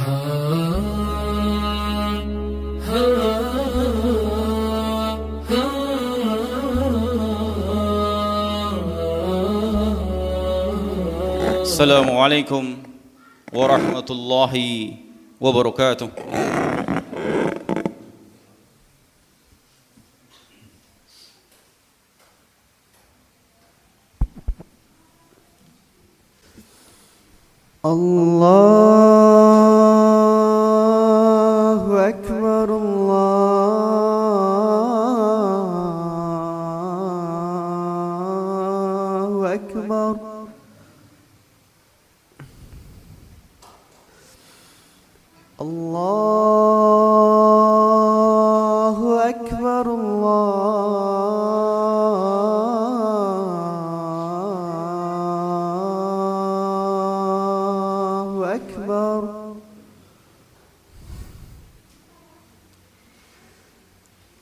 Assalamualaikum warahmatullahi wabarakatuh. Allahu Akbar, Allahu Akbar. Allahu Akbar, Allahu Akbar.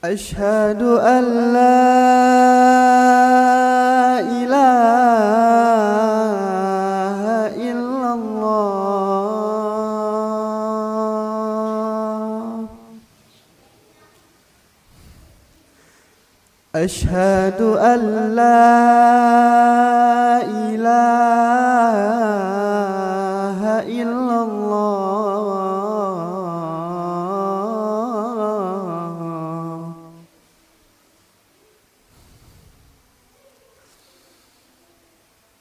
Ashhadu an la ilaha illallah. Ashhadu an la ilaha illallah.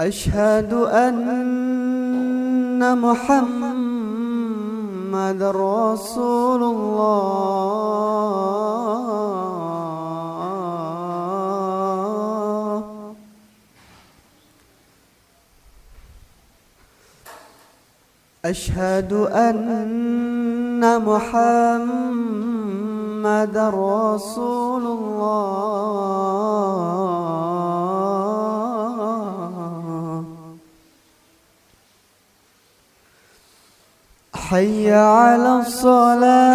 Ashhadu anna Muhammadar Rasulullah. Ashhadu anna Muhammadar Rasulullah. Hayya 'ala shalah.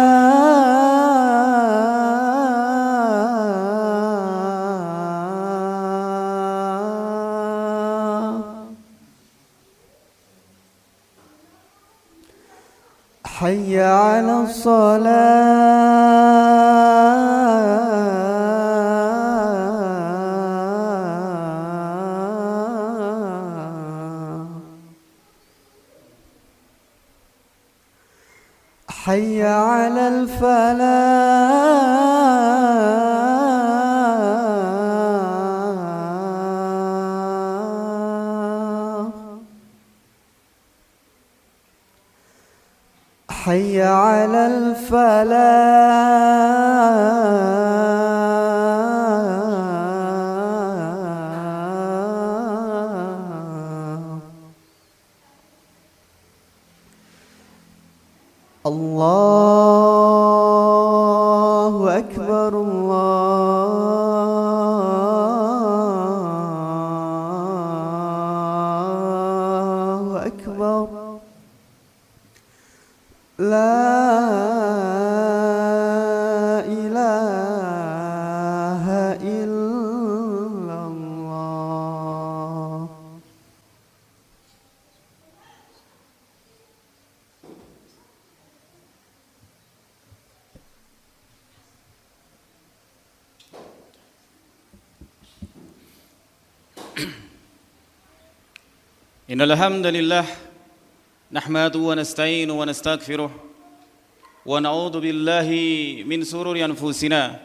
Hayya 'ala salah. Hayya 'alal falah. Hayya 'alal falah. Allahu Akbar, Allahu Akbar. La ilaha illallah. Innal hamdalillah nahmaduhu wa nasta'inu wa nastaghfiruh wa na'udzu billahi min sururi anfusina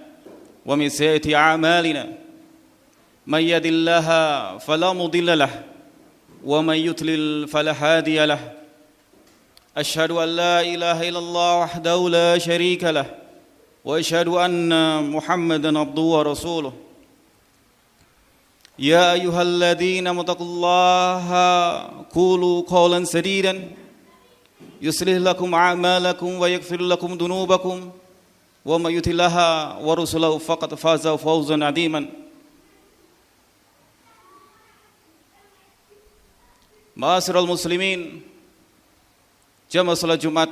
wa min sayyiati a'malina. May yahdihillahu fala mudilla lahu wa may yudlil fala hadiya lahu. Asyhadu an la ilaha illallah wahdahu la syarika lahu wa asyhadu anna Muhammadan abduhu wa rasuluh. Ya ayyuhalladzina muttaqullaha qulu qawlan sadidan yuslih lakum a'malakum wa yaghfir lakum dhunubakum wa may yuti'illah wa rasulahu faqad faza fawzan 'aziman. Ma'asyiral muslimin, jamaah salat Jumat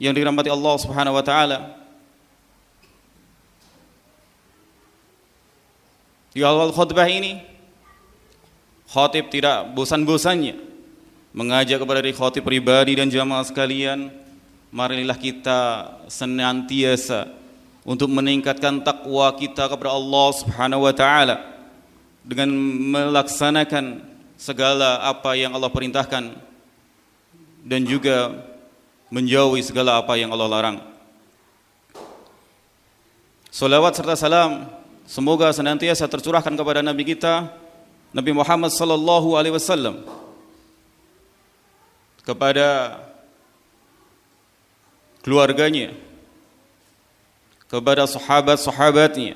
yang dirahmati Allah Subhanahu wa taala. Di awal khutbah ini, khatib tidak bosan-bosannya mengajak kepada diri khatib pribadi dan jamaah sekalian marilah kita senantiasa untuk meningkatkan takwa kita kepada Allah Subhanahu wa taala dengan melaksanakan segala apa yang Allah perintahkan dan juga menjauhi segala apa yang Allah larang. Salawat serta salam semoga senantiasa tercurahkan kepada Nabi kita Nabi Muhammad sallallahu alaihi wasallam, kepada keluarganya, kepada sahabat-sahabatnya,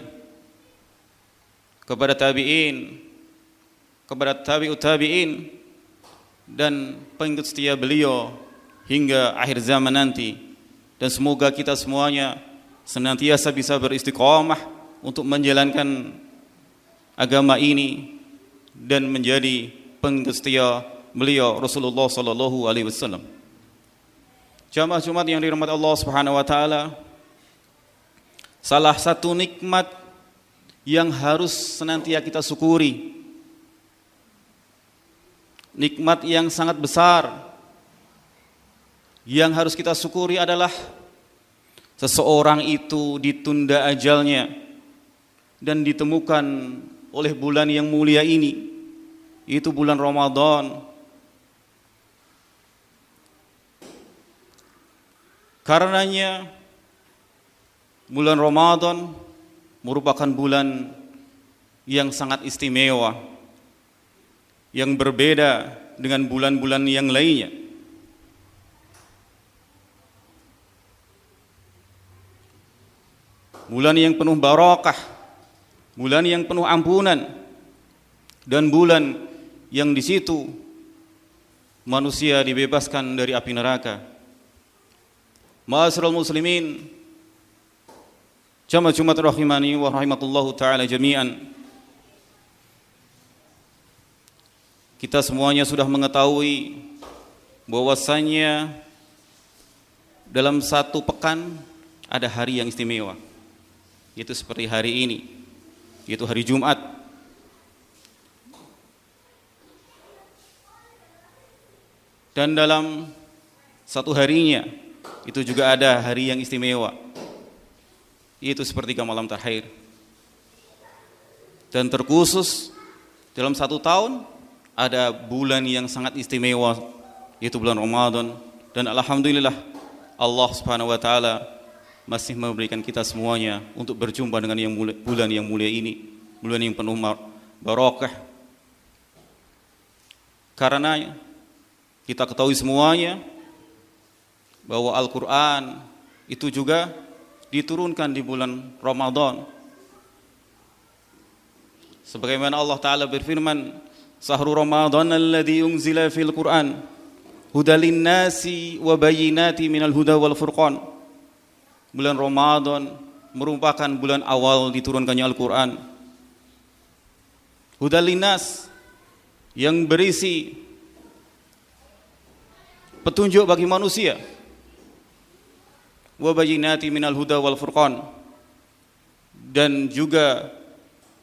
kepada tabi'in, kepada tabi'ut tabi'in, dan pengikut setia beliau hingga akhir zaman nanti. Dan semoga kita semuanya senantiasa bisa beristiqamah untuk menjalankan agama ini dan menjadi pengikut setia beliau Rasulullah sallallahu alaihi wasallam. Jamaah Jumat yang dirahmati Allah Subhanahu wa taala, salah satu nikmat yang harus senantiasa kita syukuri, nikmat yang sangat besar yang harus kita syukuri adalah seseorang itu ditunda ajalnya dan ditemukan oleh bulan yang mulia ini, itu bulan Ramadan. Karenanya bulan Ramadan merupakan bulan yang sangat istimewa, yang berbeda dengan bulan-bulan yang lainnya. Bulan yang penuh barakah, bulan yang penuh ampunan, dan bulan yang di situ manusia dibebaskan dari api neraka. Ma'asyiral muslimin, jamaah Jumat rahimani wa rahimatullahu taala jami'an. Kita semuanya sudah mengetahui bahwasannya dalam satu pekan ada hari yang istimewa, yaitu seperti hari ini, yaitu hari Jumat. Dan dalam satu harinya itu juga ada hari yang istimewa, yaitu sepertiga malam terakhir. Dan terkhusus dalam satu tahun ada bulan yang sangat istimewa, yaitu bulan Ramadan. Dan alhamdulillah Allah Subhanahu wa taala masih memberikan kita semuanya untuk berjumpa dengan bulan yang mulia ini, bulan yang penuh barakah. Karena kita ketahui semuanya bahwa Al-Quran itu juga diturunkan di bulan Ramadan. Sebagaimana Allah Ta'ala berfirman, Sahru Ramadan alladhi unzila fil Quran hudalin nasi wa bayinati minal huda wal furqan. Bulan Ramadan merupakan bulan awal diturunkannya Al-Quran. Hudalin nas, yang berisi petunjuk bagi manusia, wa bayyinati minal huda wal furqan, dan juga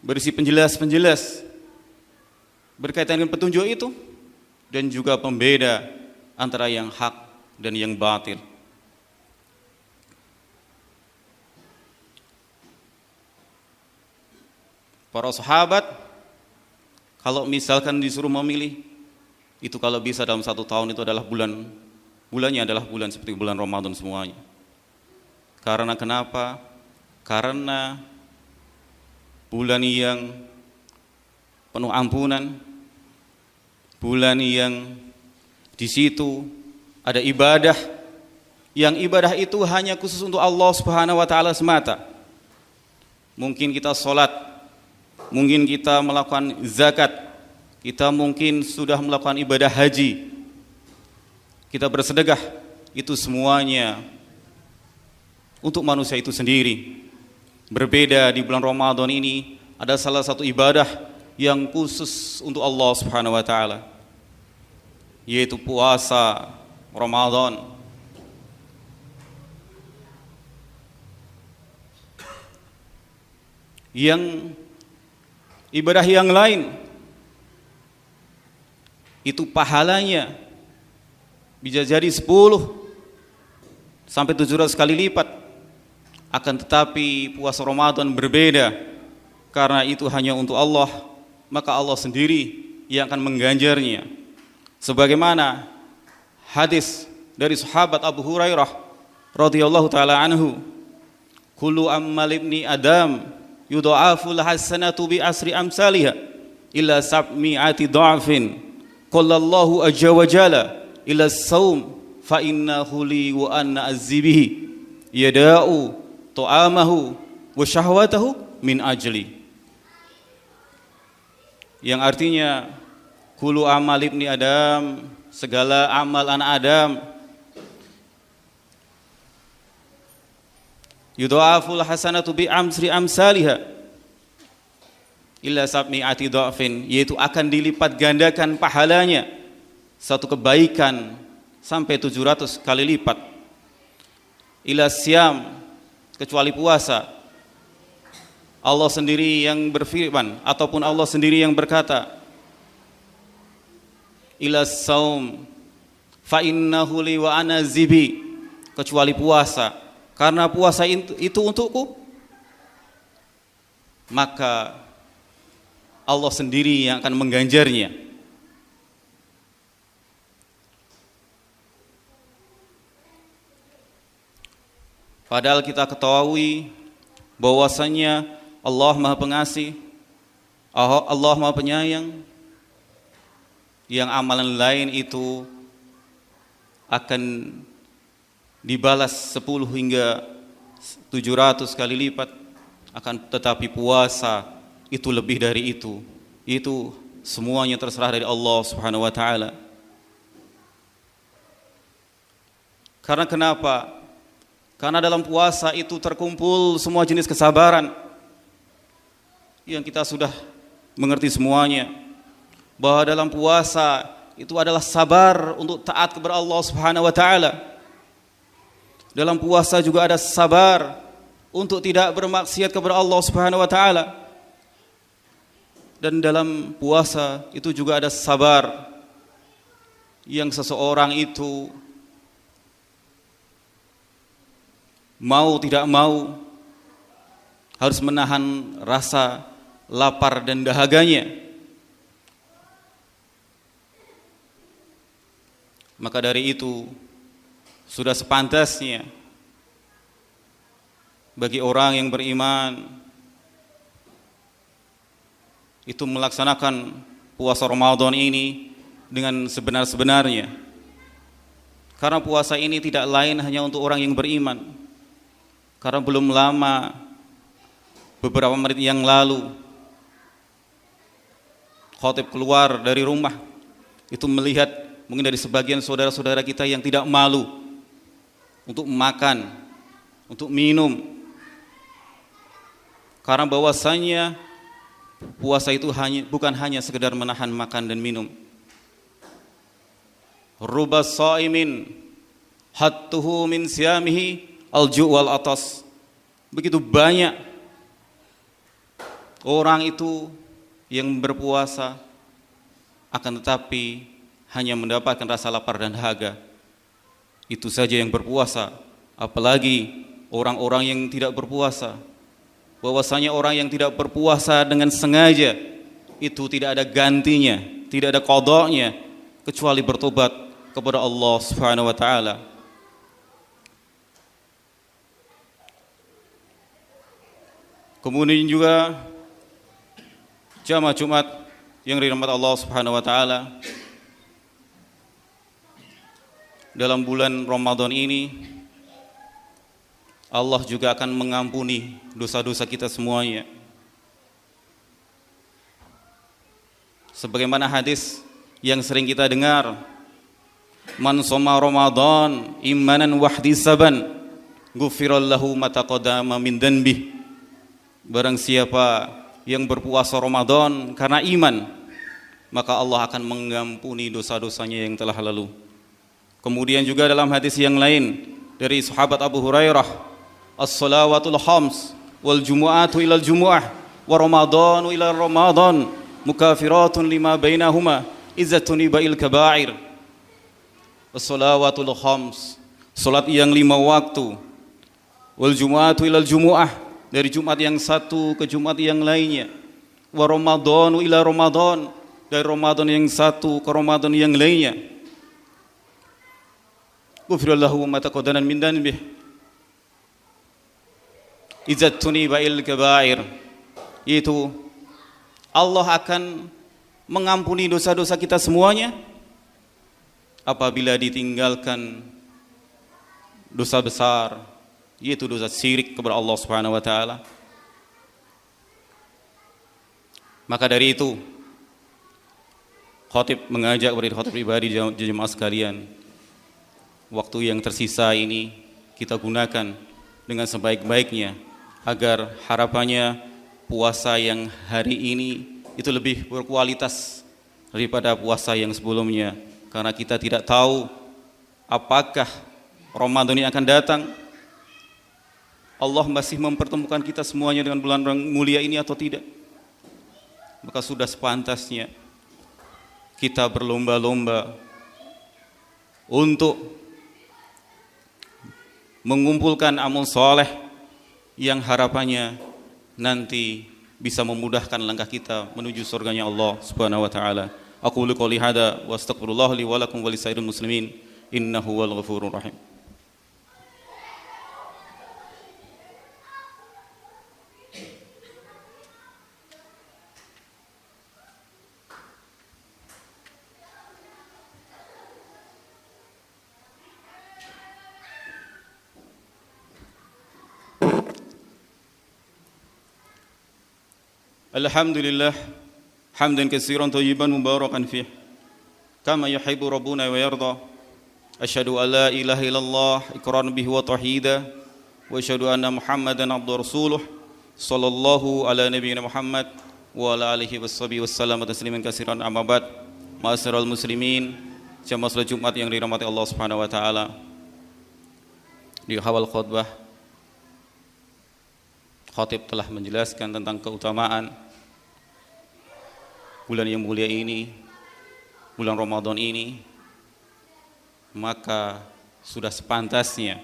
berisi penjelas-penjelas berkaitan dengan petunjuk itu, dan juga pembeda antara yang hak dan yang batil. Para sahabat kalau misalkan disuruh memilih, itu kalau bisa dalam satu tahun itu adalah bulannya adalah bulan seperti bulan Ramadan semuanya. Karena kenapa? Karena bulan yang penuh ampunan, bulan yang di situ ada ibadah, yang ibadah itu hanya khusus untuk Allah Subhanahu wa taala semata. Mungkin kita sholat, mungkin kita melakukan zakat, kita mungkin sudah melakukan ibadah haji, kita bersedekah, itu semuanya untuk manusia itu sendiri. Berbeda di bulan Ramadan ini ada salah satu ibadah yang khusus untuk Allah Subhanahu wa taala, yaitu puasa Ramadan. Yang ibadah yang lain itu pahalanya bisa jadi 10, sampai 700 kali lipat. Akan tetapi puasa Ramadan berbeda, karena itu hanya untuk Allah, maka Allah sendiri yang akan mengganjarnya. Sebagaimana hadis dari sahabat Abu Hurairah radhiyallahu taala anhu, kullu ammal ibni adam yudha'aful hasanatu bi asri amsalha illa sab'mi'ati dha'fin qala Allahu azza wa jalla ila as-saum fa innahu li wa anna azzibihi yada'u ta'amahu wa syahwatahu min ajli, yang artinya kullu amal ibni adam, segala amal anak Adam, yudha'aful hasanatu bi amsri amsalha illa sab'mi'ati dha'fin, yaitu akan dilipat gandakan pahalanya satu kebaikan sampai 700 kali lipat. Ila siyam, kecuali puasa. Allah sendiri yang berfirman ataupun Allah sendiri yang berkata, ila saum fa innahu li wa ana zibi, kecuali puasa, karena puasa itu untukku, maka Allah sendiri yang akan mengganjarnya. Padahal kita ketahui bahwasanya Allah Maha Pengasih, Allah Maha Penyayang, yang amalan lain itu akan dibalas 10 hingga 700 kali lipat, akan tetapi puasa itu lebih dari itu. Itu semuanya terserah dari Allah Subhanahu wa taala. Karena kenapa? Karena dalam puasa itu terkumpul semua jenis kesabaran yang kita sudah mengerti semuanya, bahwa dalam puasa itu adalah sabar untuk taat kepada Allah Subhanahu wa taala. Dalam puasa juga ada sabar untuk tidak bermaksiat kepada Allah Subhanahu wa taala. Dan dalam puasa itu juga ada sabar yang seseorang itu mau tidak mau harus menahan rasa lapar dan dahaganya. Maka dari itu sudah sepantasnya bagi orang yang beriman itu melaksanakan puasa Ramadan ini dengan sebenar-benarnya. Karena puasa ini tidak lain hanya untuk orang yang beriman. Karena belum lama, beberapa menit yang lalu, khotib keluar dari rumah, itu melihat mungkin dari sebagian saudara-saudara kita yang tidak malu untuk makan, untuk minum. Karena bahwasanya puasa itu bukan hanya sekedar menahan makan dan minum. Ruba shaimin hattuhu min siyamihi al-ju' wal atas. Begitu banyak orang itu yang berpuasa akan tetapi hanya mendapatkan rasa lapar dan dahaga. Itu saja yang berpuasa, apalagi orang-orang yang tidak berpuasa. Bahwasanya orang yang tidak berpuasa dengan sengaja itu tidak ada gantinya, tidak ada qadanya kecuali bertobat kepada Allah Subhanahu wa taala. Kemudian juga jamaah Jumat yang dirahmati Allah Subhanahu wa taala, dalam bulan Ramadan ini Allah juga akan mengampuni dosa-dosa kita semuanya. Sebagaimana hadis yang sering kita dengar, man shoma Ramadan imanan wahtisaban ghufirallahu ma taqaddama min dhanbi. Barang siapa yang berpuasa Ramadan karena iman, maka Allah akan mengampuni dosa-dosanya yang telah lalu. Kemudian juga dalam hadis yang lain dari sahabat Abu Hurairah, as-salawatul khams wal jumu'atu ilal jumu'ah wa ramadanu ila ramadan mukafiratun lima bainahuma izzatun ibail kaba'ir. As-salawatul khams, salat yang 5 waktu, wal jumu'atu ilal jumu'ah, dari Jumat yang satu ke Jumat yang lainnya, wa ramadhanu ila ramadhan, dari Ramadan yang satu ke Ramadan yang lainnya, ghufirallahu ma taqaddama min dhanbihi idza tuniba il kabair, yaitu Allah akan mengampuni dosa-dosa kita semuanya apabila ditinggalkan dosa besar, yaitu dosa syirik kepada Allah Subhanahu wa taala. Maka dari itu khatib mengajak kepada khatib pribadi jemaah sekalian, waktu yang tersisa ini kita gunakan dengan sebaik-baiknya agar harapannya puasa yang hari ini itu lebih berkualitas daripada puasa yang sebelumnya, karena kita tidak tahu apakah Ramadan ini akan datang. Allah masih mempertemukan kita semuanya dengan bulan mulia ini atau tidak. Maka sudah sepantasnya kita berlomba-lomba untuk mengumpulkan amal soleh yang harapannya nanti bisa memudahkan langkah kita menuju surganya Allah Subhanahu wa taala. Aku qouli hada wa astaghfirullah li wa lakum wa lisairil muslimin innahu wal ghafurur rahim. Alhamdulillah hamdan katsiran thayyiban mubarakan fih kama yuhibbu rabbuna wa yarda. Asyhadu an la ilaha illallah iqraran bihi wa tauhida wa asyhadu anna Muhammadan abduhu rasuluh sallallahu ala nabiyyina Muhammad wa ala alihi washabihi wasallam tasliman katsiran. Amma ba'd. Ma'asyiral muslimin, jamaah salat Jumat yang dirahmati Allah Subhanahu wa taala. Di awal khutbah khatib telah menjelaskan tentang keutamaan bulan yang mulia ini, bulan Ramadan ini. Maka sudah sepantasnya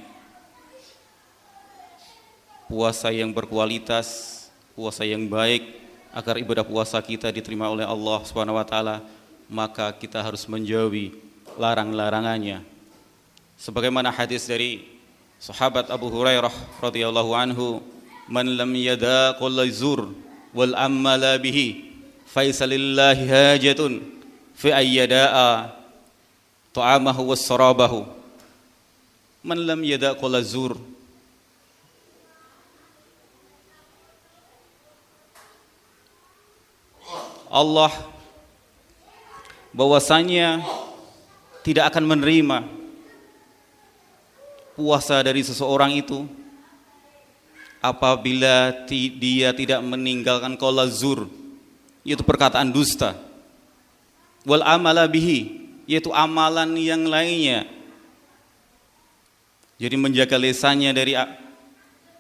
puasa yang berkualitas, puasa yang baik, agar ibadah puasa kita diterima oleh Allah Subhanahu wa taala, maka kita harus menjauhi larang-larangannya. Sebagaimana hadis dari sahabat Abu Hurairah radhiyallahu anhu, man lam yadaqul zur wal amala bihi faisa lillahi hajatun fi ayyada'a ta'amahu was sarabahu. Man lam yadaqul zur, Allah bahwasanya tidak akan menerima puasa dari seseorang itu apabila dia tidak meninggalkan qaul zur, yaitu perkataan dusta, wal amala bihi, yaitu amalan yang lainnya. Jadi menjaga lisannya dari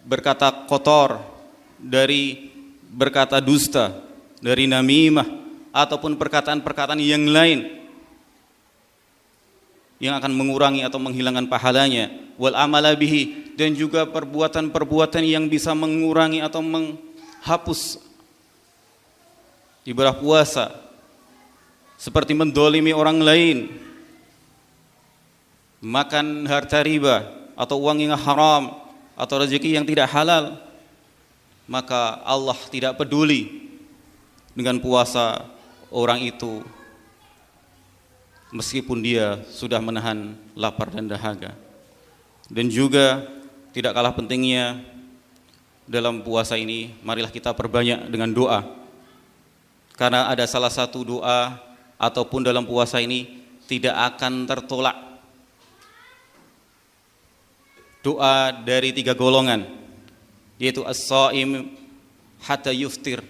berkata kotor, dari berkata dusta, dari namimah, ataupun perkataan-perkataan yang lain yang akan mengurangi atau menghilangkan pahalanya. Wal amala bihi, dan juga perbuatan-perbuatan yang bisa mengurangi atau menghapus ibadah puasa, seperti mendolimi orang lain, makan harta riba atau uang yang haram, atau rezeki yang tidak halal. Maka Allah tidak peduli dengan puasa orang itu, meskipun dia sudah menahan lapar dan dahaga. Dan juga tidak kalah pentingnya dalam puasa ini, marilah kita perbanyak dengan doa. Karena ada salah satu doa ataupun dalam puasa ini tidak akan tertolak. Doa dari 3 golongan, yaitu as-shaim hatta yuftir,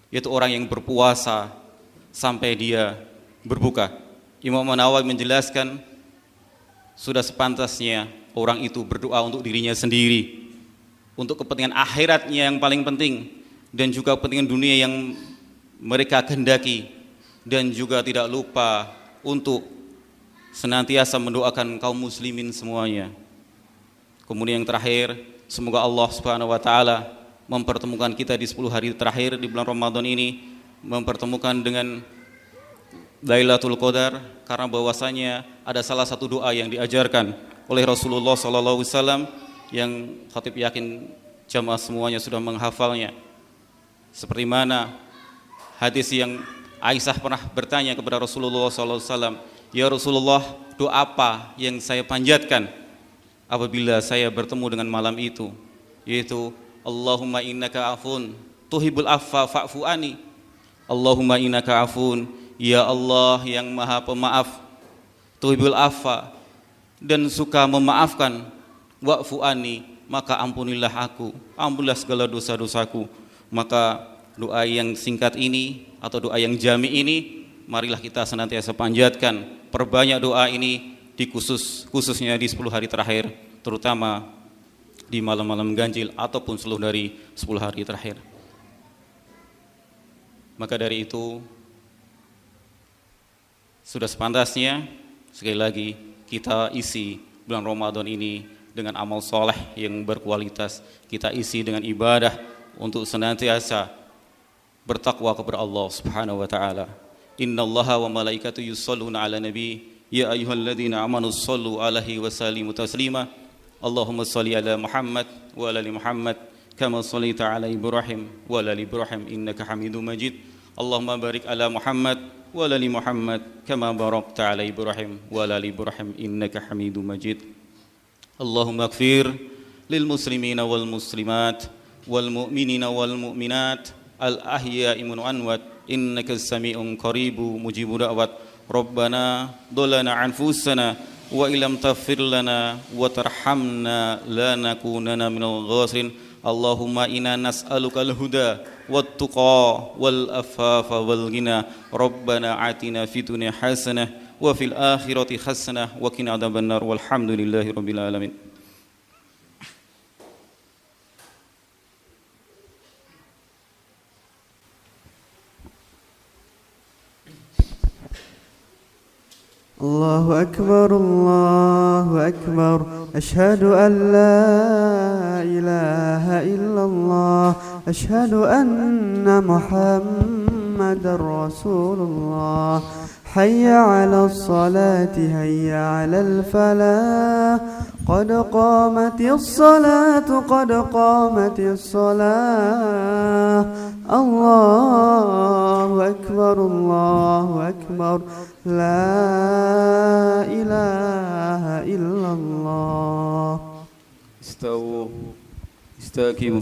yaitu orang yang berpuasa sampai dia berbuka. Imam Nawawi menjelaskan sudah sepantasnya orang itu berdoa untuk dirinya sendiri, untuk kepentingan akhiratnya yang paling penting, dan juga kepentingan dunia yang mereka kehendaki, dan juga tidak lupa untuk senantiasa mendoakan kaum muslimin semuanya. Kemudian yang terakhir, semoga Allah Subhanahu wa taala mempertemukan kita di 10 hari terakhir di bulan Ramadan ini, mempertemukan dengan Lailatul Qadar, karena bahwasanya ada salah satu doa yang diajarkan oleh Rasulullah SAW yang khatib yakin jamaah semuanya sudah menghafalnya. Seperti mana hadis yang Aisyah pernah bertanya kepada Rasulullah SAW, "Ya Rasulullah, doa apa yang saya panjatkan apabila saya bertemu dengan malam itu?" Yaitu, "Allahumma innaka afun tuhibbul afwa fa'fu anni." Allahumma innaka afun, ya Allah yang maha pemaaf, tuhibbul afwa, dan suka memaafkan, wa'fu anni, maka ampunilah aku, ampunilah segala dosa-dosaku. Maka doa yang singkat ini atau doa yang jami ini, marilah kita senantiasa panjatkan, perbanyak doa ini di khususnya di 10 hari terakhir, terutama di malam-malam ganjil ataupun seluruh dari 10 hari terakhir. Maka dari itu sudah sepantasnya sekali lagi kita isi bulan Ramadan ini dengan amal soleh yang berkualitas, kita isi dengan ibadah untuk senantiasa bertakwa kepada Allah Subhanahu wa taala. Innallaha wa malaikatahu yusholluna 'alan nabi ya ayyuhalladzina amanu shollu 'alaihi wa sallimu taslima. Allahumma shalli 'ala Muhammad wa 'ala ali Muhammad kama shallaita 'ala Ibrahim wa 'ala ali Ibrahim innaka Hamidum Majid. Allahumma barik 'ala Muhammad wa 'ala ali Muhammad kama barakta 'ala Ibrahim wa 'ala ali Ibrahim innaka Hamidum Majid. Allahumma ighfir lil muslimina wal muslimat wal mu'minina wal mu'minat al ahya'i minhum amwat innaka sami'un qaribu mujibud da'wat. Rabbana dhalana anfusana wa illam taghfir lana wa tarhamna lanakunanna minal khasirin. Allahumma inna nas'alukal huda wat tuqa wal afafa wal ghina. Rabbana atina fid dunya hasanah wa fil akhirati hasanah wa qina adzabannar. Walhamdulillahi rabbil alamin. الله أكبر الله أكبر أشهد أن لا إله إلا الله أشهد أن محمد رسول الله حي على الصلاة حي على الفلاح قد قامت الصلاة قد قامت الصلاة الله أكبر الله أكبر لا إله إلا الله. استووا استقيموا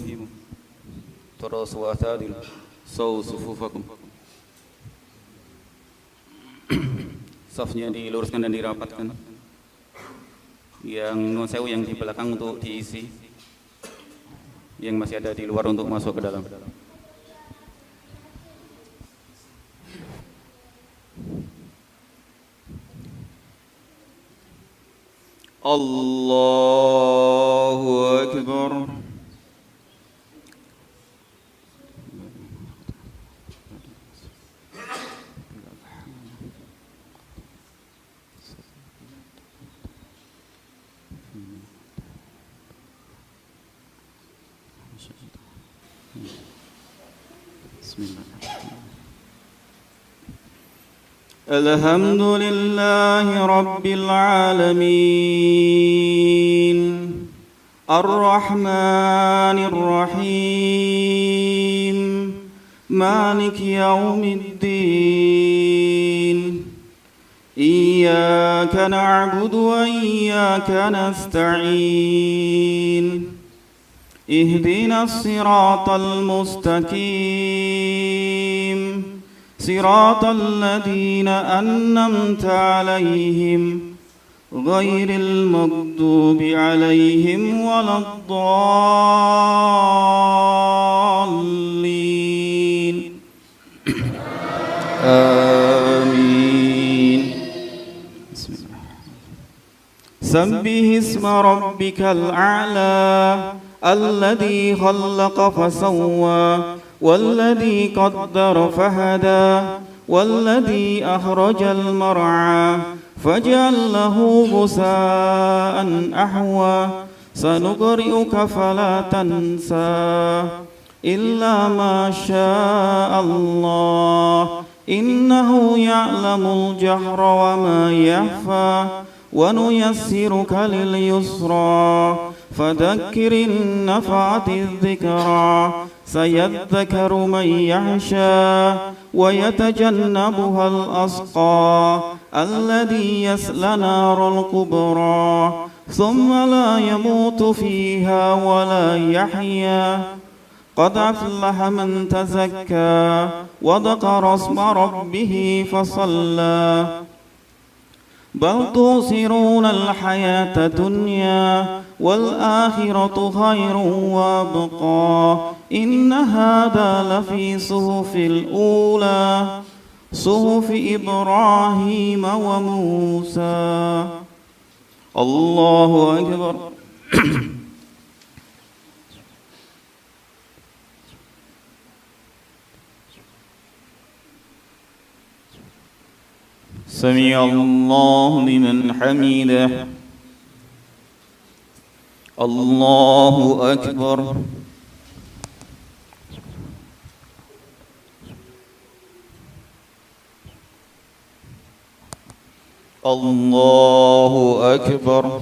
تراصوا واعتدلوا سووا صفوفكم. Safnya diluruskan dan dirapatkan. Yang non sewu yang di belakang untuk diisi, yang masih ada di luar untuk masuk ke dalam. Allahu Akbar. الحمد لله رب العالمين الرحمن الرحيم مالك يوم الدين إياك نعبد وإياك نستعين اهدنا الصراط المستقيم صراط الذين أنعمت عليهم غير المغضوب عليهم ولا الضالين آمين. بسم الله. سبح اسم ربك الأعلى الذي خلق فسوى والذي قدر فهدى والذي أخرج المرعى فاجعل له غثاء أحوى سنقرئك فلا تنسى إلا ما شاء الله إنه يعلم الجهر وما يخفى ونيسرك لليسرى فذكر إن نفعت الذكرى سيذكر من يخشى ويتجنبها الأشقى الذي يصلى نار الكبرى ثم لا يموت فيها ولا يحيا قد أفلح من تزكى وذكر اسم ربه فصلى بل تؤثرون الحياة الدنيا والآخرة خير وأبقى إن هذا لفي صحف الأولى صحف إبراهيم وموسى. الله أكبر. سمع الله لمن حمده. الله أكبر. الله أكبر.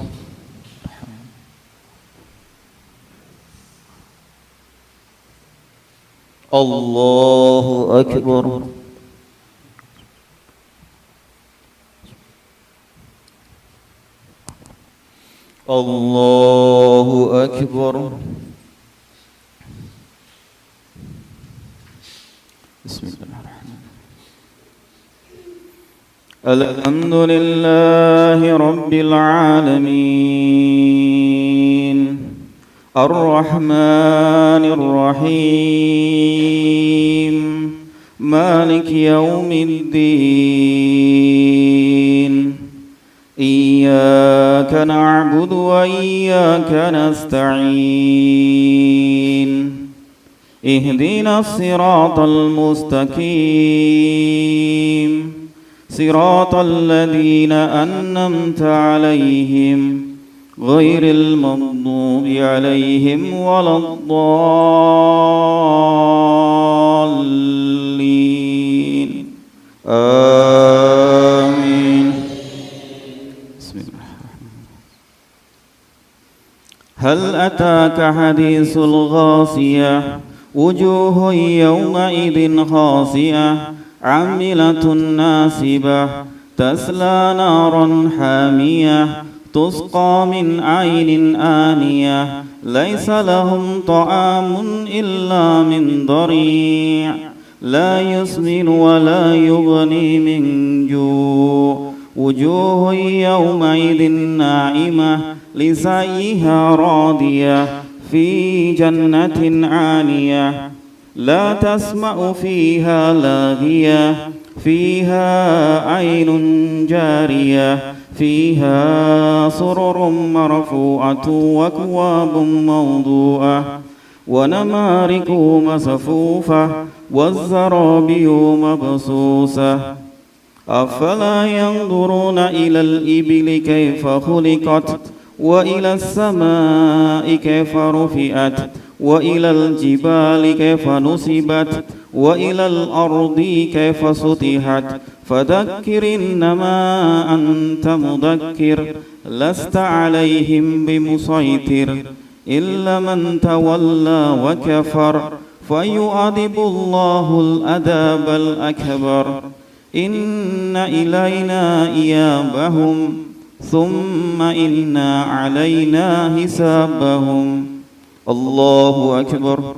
الله أكبر. الله أكبر. بسم الله الرحمن الرحيم. الحمد لله رب العالمين الرحمن الرحيم مالك يوم الدين إياك نعبد وإياك نستعين اهدنا الصراط المستقيم صراط الذين أنعمت عليهم غير المغضوب عليهم ولا الضالين آمين. بسم الله. هل أتاك حديث الغاشية وجوه يومئذ خاشعة عاملة ناصبة تصلى نارا حامية تسقى من عين آنية ليس لهم طعام إلا من ضريع لا يسمن ولا يغني من جوع وجوه يومئذ ناعمة لسعيها راضية في جنة عالية لا تسمع فيها لاغية فيها عين جارية فيها سرر مرفوعة وأكواب موضوعة ونمارق مصفوفة والزرابي مبثوثة أفلا ينظرون إلى الإبل كيف خلقت وإلى السماء كيف رفعت وإلى الجبال كيف نصبت وإلى الأرض كيف سطحت فذكر إنما أنت مذكر لست عليهم بمسيطر إلا من تولى وكفر فيعذب الله العذاب الأكبر إن إلينا إيابهم ثم إن علينا حسابهم. الله أكبر.